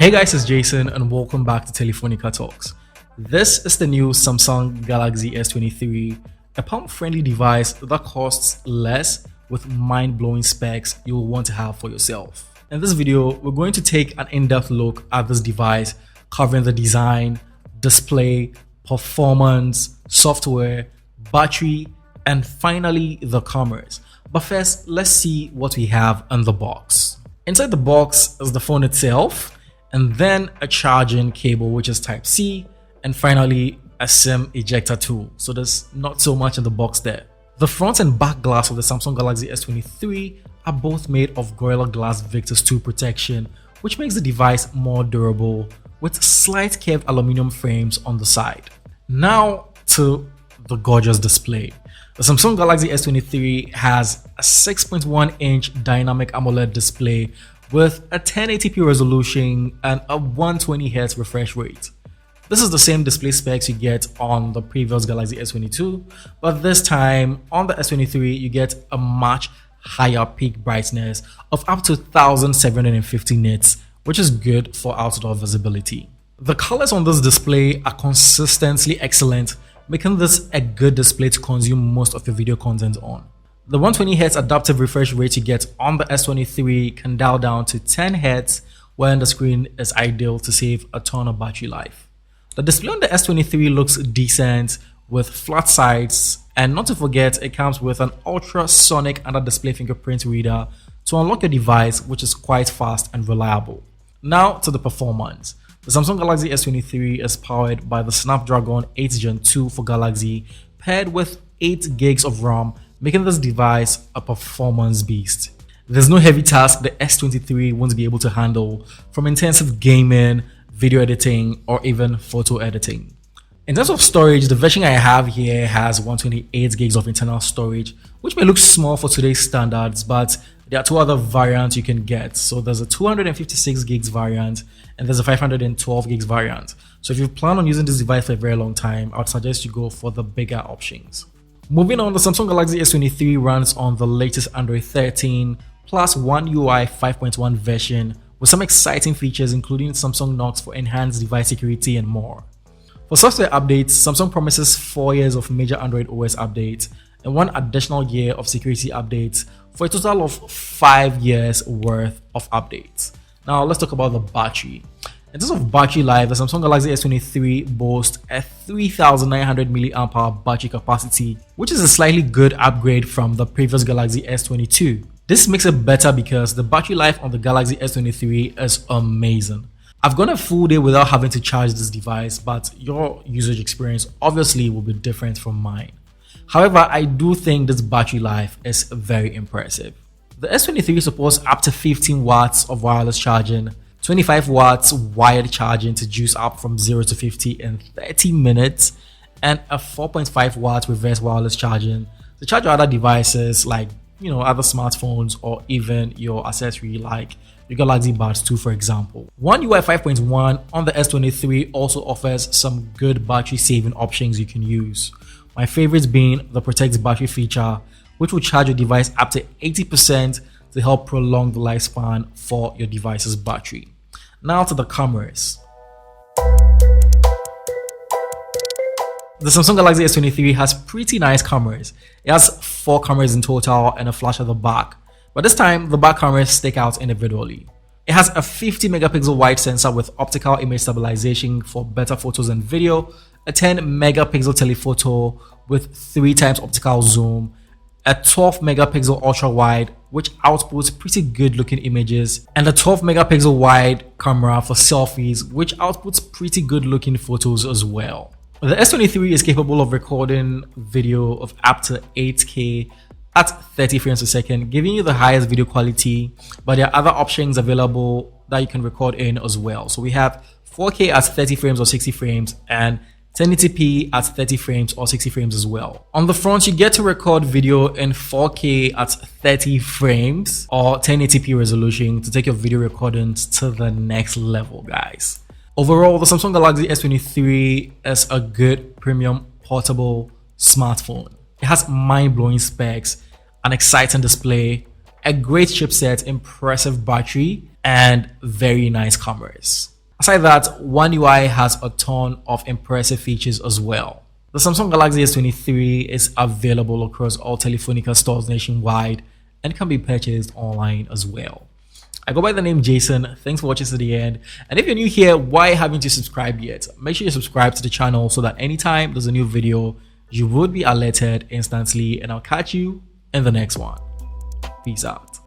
Hey guys, it's Jason and welcome back to Telefonika Talks. This is the new Samsung Galaxy S23, a palm-friendly device that costs less with mind-blowing specs you'll want to have for yourself. In this video, we're going to take an in-depth look at this device, covering the design, display, performance, software, battery, and finally the cameras. But first, let's see what we have in the box. Inside the box is the phone itself, and then a charging cable, which is Type-C, and finally a SIM ejector tool. So there's not so much in the box there. The front and back glass of the Samsung Galaxy S23 are both made of Gorilla Glass Victus 2 protection, which makes the device more durable with slight curved aluminum frames on the side. Now to the gorgeous display. The Samsung Galaxy S23 has a 6.1-inch dynamic AMOLED display with a 1080p resolution and a 120Hz refresh rate. This is the same display specs you get on the previous Galaxy S22, but this time on the S23 you get a much higher peak brightness of up to 1750 nits, which is good for outdoor visibility. The colors on this display are consistently excellent, making this a good display to consume most of your video content on. The 120Hz adaptive refresh rate you get on the S23 can dial down to 10Hz when the screen is ideal to save a ton of battery life. The display on the S23 looks decent with flat sides, and not to forget, it comes with an ultrasonic under-display fingerprint reader to unlock your device, which is quite fast and reliable. Now to the performance. The Samsung Galaxy S23 is powered by the Snapdragon 8 Gen 2 for Galaxy, paired with 8 gigs of RAM, making this device a performance beast. There's no heavy task the S23 won't be able to handle, from intensive gaming, video editing, or even photo editing. In terms of storage, the version I have here has 128 gigs of internal storage, which may look small for today's standards, but there are two other variants you can get. So there's a 256 gigs variant and there's a 512 gigs variant. So if you plan on using this device for a very long time, I would suggest you go for the bigger options. Moving on, the Samsung Galaxy S23 runs on the latest Android 13 plus One UI 5.1 version with some exciting features including Samsung Knox for enhanced device security and more. For software updates, Samsung promises 4 years of major Android OS updates and 1 additional year of security updates for a total of 5 years worth of updates. Now let's talk about the battery. In terms of battery life, the Samsung Galaxy S23 boasts a 3900 mAh battery capacity, which is a slightly good upgrade from the previous Galaxy S22. This makes it better because the battery life on the Galaxy S23 is amazing. I've gone a full day without having to charge this device, but your usage experience obviously will be different from mine. However, I do think this battery life is very impressive. The S23 supports up to 15 watts of wireless charging, 25 watts wired charging to juice up from 0 to 50 in 30 minutes, and a 4.5 watt reverse wireless charging to charge your other devices like other smartphones or even your accessory like your Galaxy Buds 2, for example. One UI 5.1 on the S23 also offers some good battery saving options you can use. My favorites being the Protect Battery feature, which will charge your device up to 80% to help prolong the lifespan for your device's battery. Now to the cameras. The Samsung Galaxy S23 has pretty nice cameras. It has 4 cameras in total and a flash at the back, but this time the back cameras stick out individually. It has a 50 megapixel wide sensor with optical image stabilization for better photos and video, a 10 megapixel telephoto with 3 times optical zoom, a 12 megapixel ultra wide which outputs pretty good looking images, and a 12 megapixel wide camera for selfies which outputs pretty good looking photos as well. The S23 is capable of recording video of up to 8K at 30 frames per second, giving you the highest video quality, but there are other options available that you can record in as well. So we have 4K at 30 frames or 60 frames and 1080p at 30 frames or 60 frames as well. On the front, you get to record video in 4K at 30 frames or 1080p resolution to take your video recordings to the next level, guys. Overall, the Samsung Galaxy S23 is a good premium portable smartphone. It has mind-blowing specs, an exciting display, a great chipset, impressive battery, and very nice cameras. Aside that, One UI has a ton of impressive features as well. The Samsung Galaxy S23 is available across all Telefonika stores nationwide and can be purchased online as well. I go by the name Jason. Thanks for watching to the end. And if you're new here, why haven't you subscribed yet? Make sure you subscribe to the channel so that anytime there's a new video, you would be alerted instantly. And I'll catch you in the next one. Peace out.